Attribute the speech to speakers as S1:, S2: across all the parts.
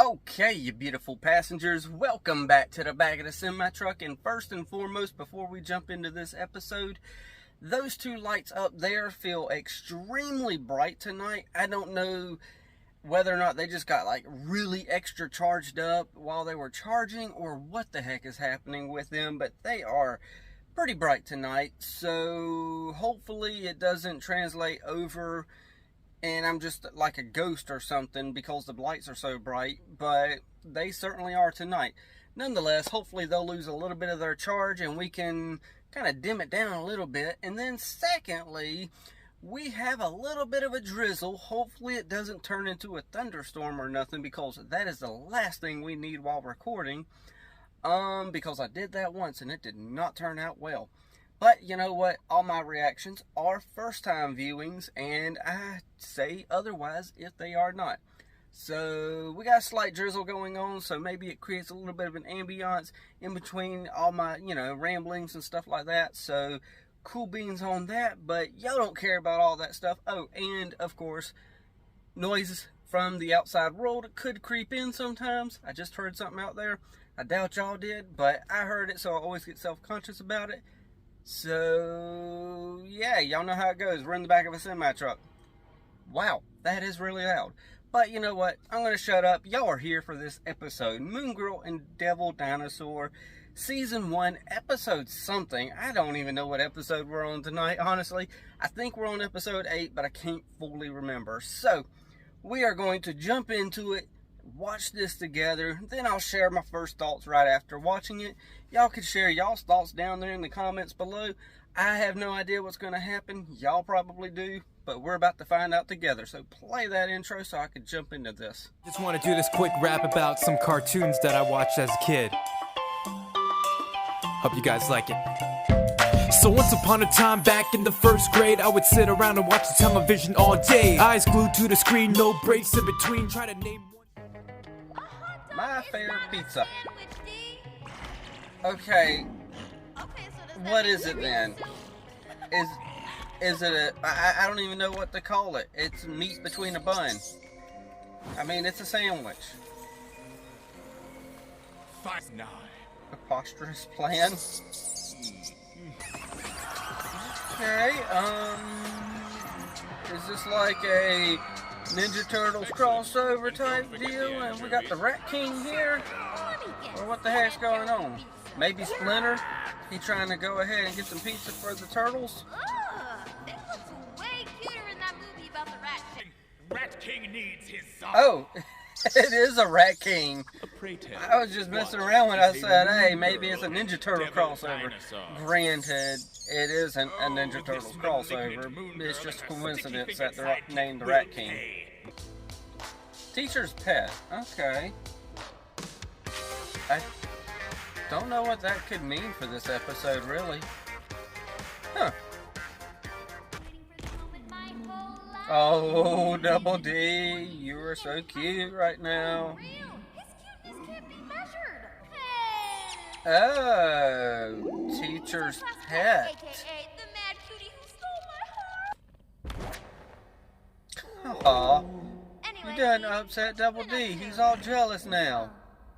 S1: Okay, you beautiful passengers, welcome back to the back of the semi-truck. And first and foremost, before we jump into this episode, those two lights up there feel extremely bright tonight. I don't know whether or not they just got like really extra charged up while they were charging or what the heck is happening with them, but they are pretty bright tonight. So hopefully it doesn't translate over and I'm just like a ghost or something because the lights are so bright, but they certainly are tonight. Nonetheless, hopefully they'll lose a little bit of their charge and we can kind of dim it down a little bit. And then secondly, we have a little bit of a drizzle. Hopefully it doesn't turn into a thunderstorm or nothing, because that is the last thing we need while recording. Because I did that once and it did not turn out well. But you know what? All my reactions are first-time viewings, and I say otherwise if they are not. So we got a slight drizzle going on, so maybe it creates a little bit of an ambiance in between all my, ramblings and stuff like that. So cool beans on that, but y'all don't care about all that stuff. Oh, and of course, noises from the outside world could creep in sometimes. I just heard something out there. I doubt y'all did, but I heard it, so I always get self-conscious about it. So, yeah, y'all know how it goes. We're in the back of a semi-truck. Wow, that is really loud. But you know what? I'm going to shut up. Y'all are here for this episode. Mirl and Devil Dinosaur, Season 1, Episode something. I don't even know what episode we're on tonight, honestly. I think we're on Episode 8, but I can't fully remember. So, we are going to jump into it, watch this together, then I'll share my first thoughts right after watching it. Y'all can share y'all's thoughts down there in the comments below. I have no idea what's going to happen. Y'all probably do, but we're about to find out together. So play that intro so I can jump into this.
S2: Just want to do this quick rap about some cartoons that I watched as a kid. Hope you guys like it. So once upon a time back in the first grade, I would sit around and watch the television all day. Eyes glued to the screen, no breaks in between, try to name one.
S1: My favorite pizza. Okay, what is it then? Is it a, I don't even know what to call it. It's meat between a bun. I mean, it's a sandwich. Preposterous plan. Okay, is this like a Ninja Turtles crossover type deal, and we got the Rat King here? Or what the heck's going on? Maybe Splinter? He trying to go ahead and get some pizza for the turtles?
S3: They looked way cuter in that movie about the Rat King.
S4: Rat King needs his song.
S1: Oh, it is a Rat King. I was just messing around when I said, hey, maybe it's a Ninja Turtle crossover. Granted, it isn't a Ninja Turtles crossover. It's just a coincidence that they're named the Rat King. Teacher's pet. Okay. I don't know what that could mean for this episode, really. Huh. Oh, Double D, you are so cute right now. Oh, teacher's pet. Aw, you done upset Double D. He's all jealous now.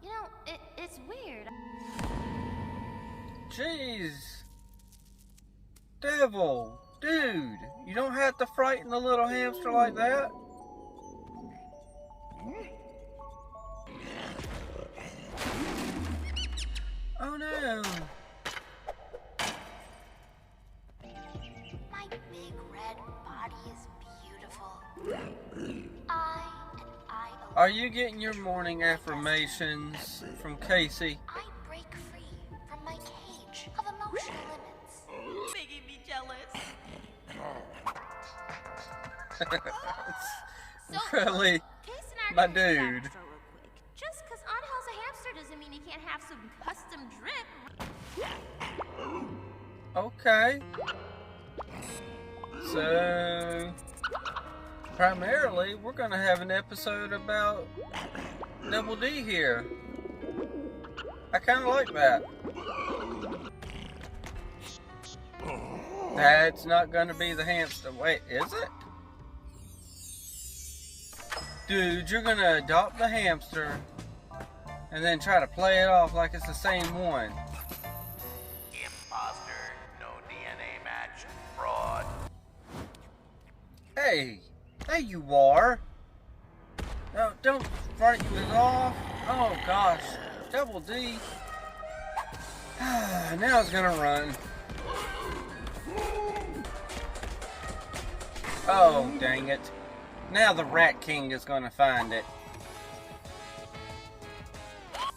S3: You know, it's weird.
S1: Jeez. Devil, dude, you don't have to frighten the little hamster like that. Oh no.
S3: My big red body is beautiful.
S1: Are you getting your morning affirmations from Casey?
S3: I break free from my cage of emotional limits. Making me jealous.
S1: Really? My dude.
S3: Just because Angel's a hamster doesn't mean he can't have some custom drip.
S1: Okay. So, primarily, we're going to have an episode about Double D here. I kind of like that. That's not going to be the hamster. Wait, is it? Dude, you're gonna adopt the hamster and then try to play it off like it's the same one.
S4: Imposter, no DNA match, fraud.
S1: Hey, there you are. No, don't front you off. Oh gosh, Double D. Now it's gonna run. Oh, dang it. Now the Rat King is gonna find it.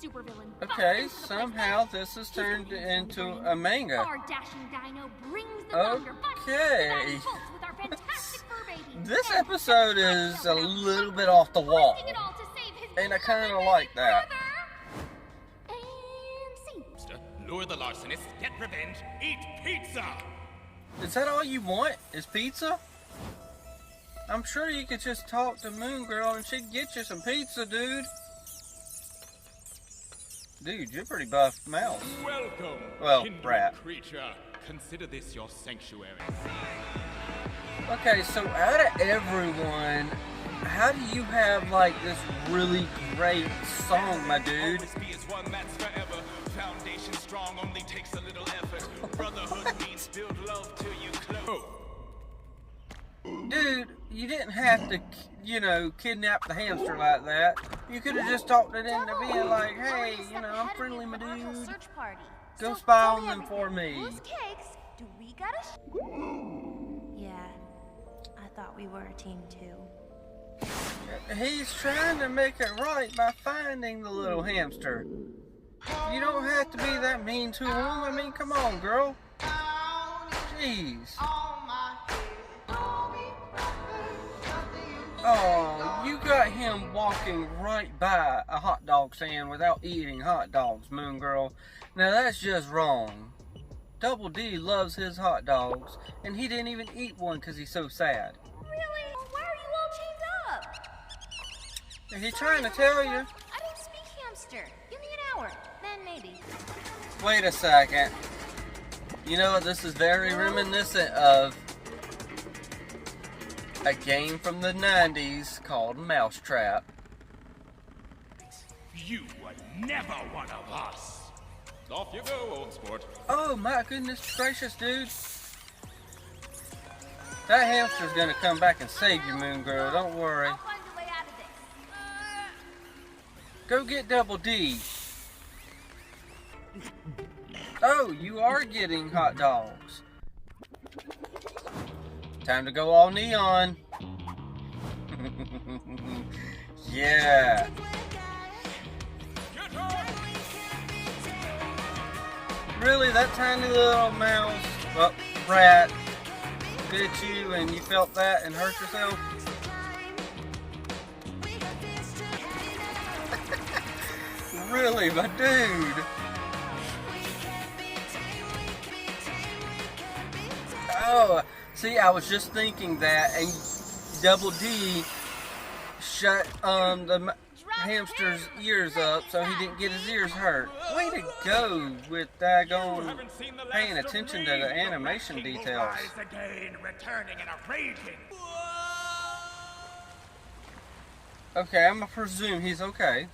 S3: Supervillain.
S1: Okay, somehow this has turned into a manga.
S3: Our dashing dino brings the thunder, but
S1: Okay.
S3: with our fantastic fur baby.
S1: This episode is a little bit off the wall.
S3: Risking it all to save his
S1: And I kinda
S3: beloved
S1: like that.
S3: brother. And scene.
S4: Lure the larcenists, get revenge, eat pizza!
S1: Is that all you want? Is pizza? I'm sure you could just talk to Moon Girl and she'd get you some pizza, dude. Dude, you're pretty buff mouse.
S4: Welcome,
S1: Well,
S4: kindred
S1: rat.
S4: creature. Consider this your sanctuary.
S1: Okay, so out of everyone, how do you have like this really great song, my dude?
S4: Always be as one that's forever. Foundation strong only takes a little effort. Brotherhood means build love till you close.
S1: Dude, you didn't have to, kidnap the hamster like that. You could have just talked it into being like, hey, I'm friendly, my dude.
S3: Search party.
S1: Go
S3: So,
S1: spy
S3: tell
S1: on
S3: me
S1: them for
S3: everything.
S1: me.
S3: Whose cakes do we gotta
S5: Yeah, I thought we were a team too.
S1: He's trying to make it right by finding the little hamster. You don't have to be that mean to him. I mean, come on, girl. Jeez. Oh, you got him walking right by a hot dog stand without eating hot dogs, Moon Girl. Now that's just wrong. Double D loves his hot dogs, and he didn't even eat one because he's so sad.
S3: Really? Why are you all chained up?
S1: He's trying to tell you.
S3: I don't speak hamster. Give me an hour, then maybe.
S1: Wait a second. You know what? This is very reminiscent of a game from the 90s called Mousetrap.
S4: You were never one of us. Off you go, old sport.
S1: Oh my goodness gracious, dude. That hamster's gonna come back and save you, Moon Girl. Don't worry.
S3: I'll find a way out of this.
S1: Go get Double D. Oh, you are getting hot dogs. Time to go all neon. Yeah. Really, that tiny little mouse, rat, bit you and you felt that and hurt yourself? Really, my dude? Oh, see, I was just thinking that, and Double D shut the hamster's ears up so he didn't get his ears hurt. Way to go with daggone paying attention to the animation details.
S4: Again, returning in a raging.
S1: Okay, I'm gonna presume he's okay.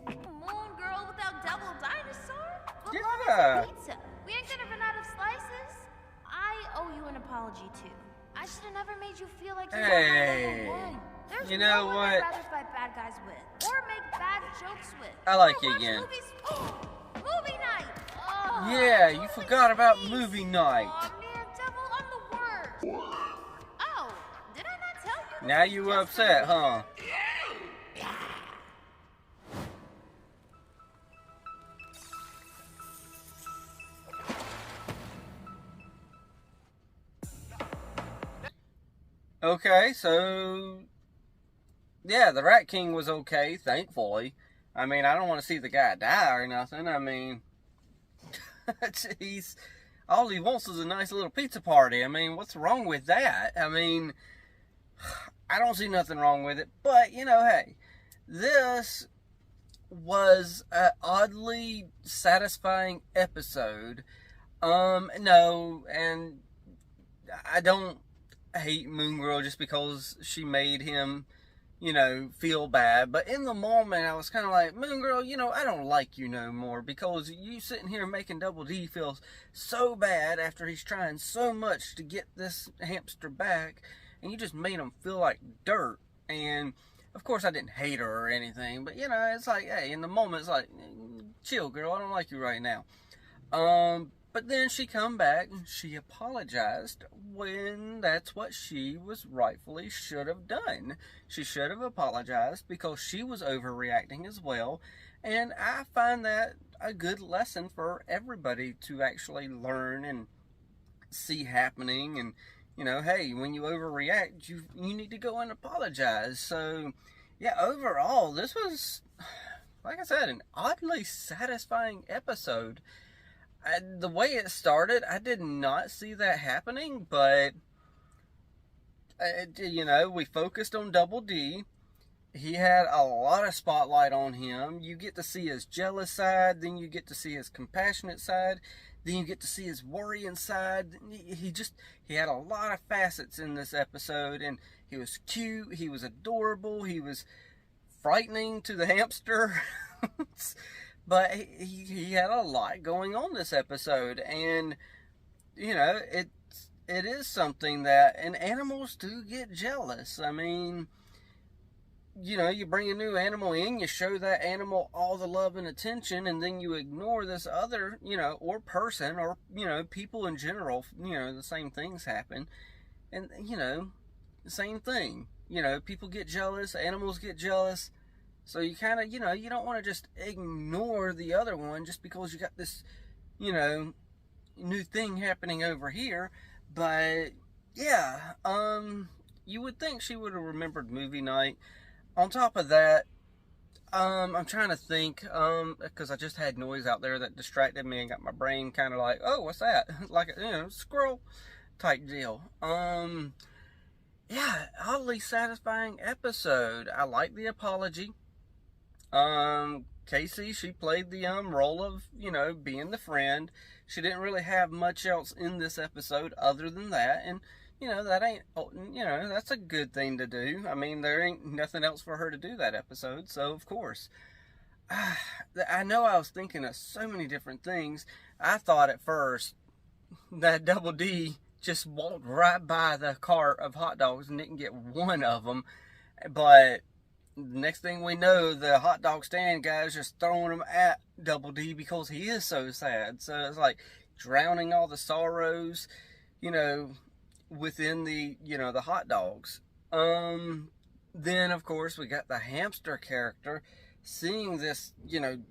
S3: Moon Girl without Devil Dinosaur? Well,
S1: Yeah.
S3: pizza. We ain't gonna run out of slices. I owe you an apology too. I should have never made you feel like you were
S1: Hey,
S3: number one. There's
S1: you
S3: no
S1: know
S3: one
S1: what?
S3: I'd rather fight bad guys with, or make bad jokes with.
S1: I like
S3: Or
S1: you
S3: watch
S1: again.
S3: Movies. Movie night. Oh,
S1: Yeah, you
S3: totally
S1: forgot about
S3: sneeze.
S1: movie night.
S3: Aw, man, Devil, I'm the worst. Oh, did I not tell you? this
S1: Now
S3: is
S1: you
S3: just
S1: upset,
S3: for me?
S1: huh? Okay, so yeah, the Rat King was okay, thankfully. I mean, I don't want to see the guy die or nothing. I mean, jeez, all he wants is a nice little pizza party. I mean, what's wrong with that? I mean, I don't see nothing wrong with it. But, hey, this was an oddly satisfying episode. No, and I don't hate Moon Girl just because she made him, feel bad. But in the moment, I was kind of like, Moon Girl, I don't like you no more because you sitting here making Double D feel so bad after he's trying so much to get this hamster back, and you just made him feel like dirt. And of course, I didn't hate her or anything, but it's like, hey, in the moment, it's like, chill, girl, I don't like you right now. But then she come back and she apologized when that's what she was rightfully should have done. She should have apologized because she was overreacting as well. And I find that a good lesson for everybody to actually learn and see happening. And, hey, when you overreact, you need to go and apologize. So, yeah, overall, this was, like I said, an oddly satisfying episode. The way it started, I did not see that happening, but, we focused on Double D. He had a lot of spotlight on him. You get to see his jealous side, then you get to see his compassionate side, then you get to see his worrying side. He had a lot of facets in this episode, and he was cute, he was adorable, he was frightening to the hamster. But he had a lot going on this episode, and it is something that, and animals do get jealous. I mean, you bring a new animal in, you show that animal all the love and attention, and then you ignore this other, or person, or people in general. The same things happen, and the same thing. People get jealous, animals get jealous. So you kind of, you don't want to just ignore the other one just because you got this, new thing happening over here. But, yeah, you would think she would have remembered movie night. On top of that, I'm trying to think, because I just had noise out there that distracted me and got my brain kind of like, oh, what's that? Like, squirrel type deal. Yeah, oddly satisfying episode. I like the apology. Casey, she played the role of, being the friend. She didn't really have much else in this episode other than that, and that ain't, that's a good thing to do. I mean, there ain't nothing else for her to do that episode, so of course. I know I was thinking of so many different things. I thought at first that Double D just walked right by the cart of hot dogs and didn't get one of them, but next thing we know, the hot dog stand guy's just throwing them at Double D because he is so sad. So it's like drowning all the sorrows, within the, the hot dogs. Then, of course, we got the hamster character seeing this,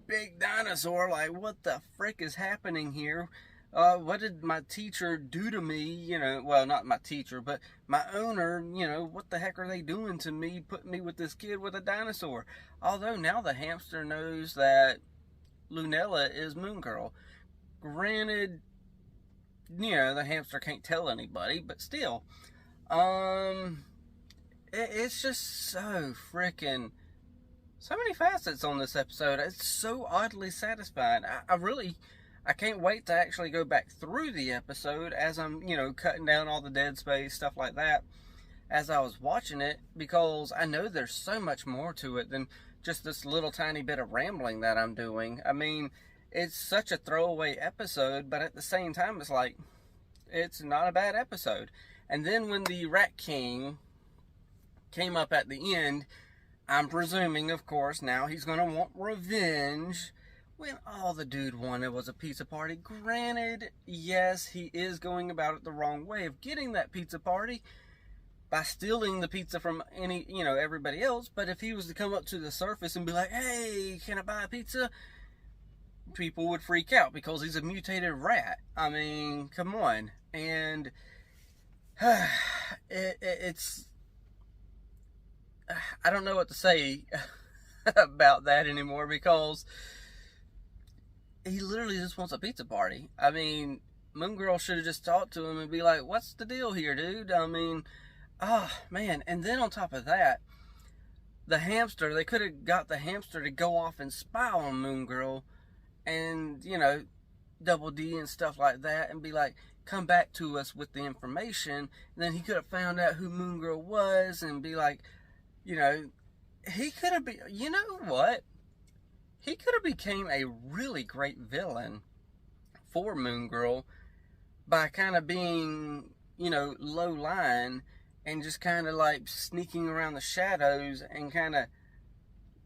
S1: big dinosaur, like, what the frick is happening here? What did my teacher do to me? Well, not my teacher, but my owner, what the heck are they doing to me, putting me with this kid with a dinosaur? Although now the hamster knows that Lunella is Moon Girl. Granted, the hamster can't tell anybody, but still, it's just so freaking, so many facets on this episode. It's so oddly satisfying. I can't wait to actually go back through the episode as I'm, cutting down all the dead space, stuff like that, as I was watching it, because I know there's so much more to it than just this little tiny bit of rambling that I'm doing. I mean, it's such a throwaway episode, but at the same time, it's like, it's not a bad episode. And then when the Rat King came up at the end, I'm presuming, of course, now he's going to want revenge. When all the dude wanted was a pizza party. Granted, yes, he is going about it the wrong way of getting that pizza party by stealing the pizza from everybody else. But if he was to come up to the surface and be like, hey, can I buy a pizza? People would freak out because he's a mutated rat. I mean, come on. And it's, I don't know what to say about that anymore, because he literally just wants a pizza party. I mean, Moon Girl should have just talked to him and be like, what's the deal here, dude? I mean, man. And then on top of that, the hamster, they could have got the hamster to go off and spy on Moon Girl and, Double D and stuff like that, and be like, come back to us with the information, and then he could have found out who Moon Girl was and be like, you know, he could have been, you know what? He could have became a really great villain for Moon Girl by kind of being, you know, low line and just kind of like sneaking around the shadows and kind of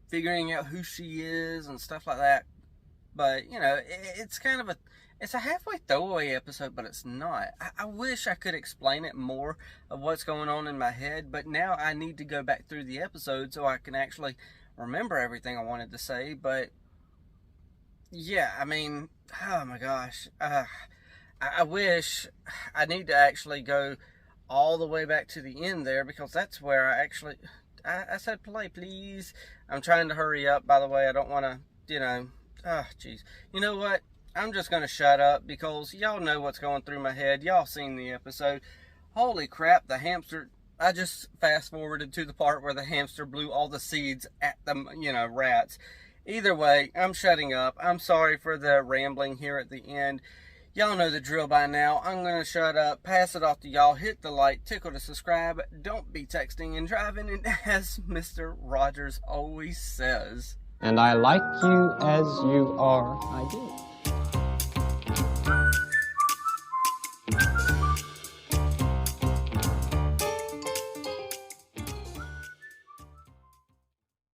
S1: figuring out who she is and stuff like that. But, you know, it's kind of it's a halfway throwaway episode, but it's not. I wish I could explain it more of what's going on in my head, but now I need to go back through the episode so I can actually remember everything I wanted to say. But yeah, I mean, oh my gosh, I wish I need to actually go all the way back to the end there, because that's where I said play, please. I'm trying to hurry up, by the way. I don't want to, you know, oh jeez. You know what? I'm just going to shut up, because y'all know what's going through my head. Y'all seen the episode. Holy crap, the hamster. I just fast forwarded to the part where the hamster blew all the seeds at the, you know, rats. Either way, I'm shutting up. I'm sorry for the rambling here at the end. Y'all know the drill by now. I'm going to shut up, pass it off to y'all, hit the like, tickle to subscribe. Don't be texting and driving, and as Mr. Rogers always says.
S6: And I like you as you are, I do.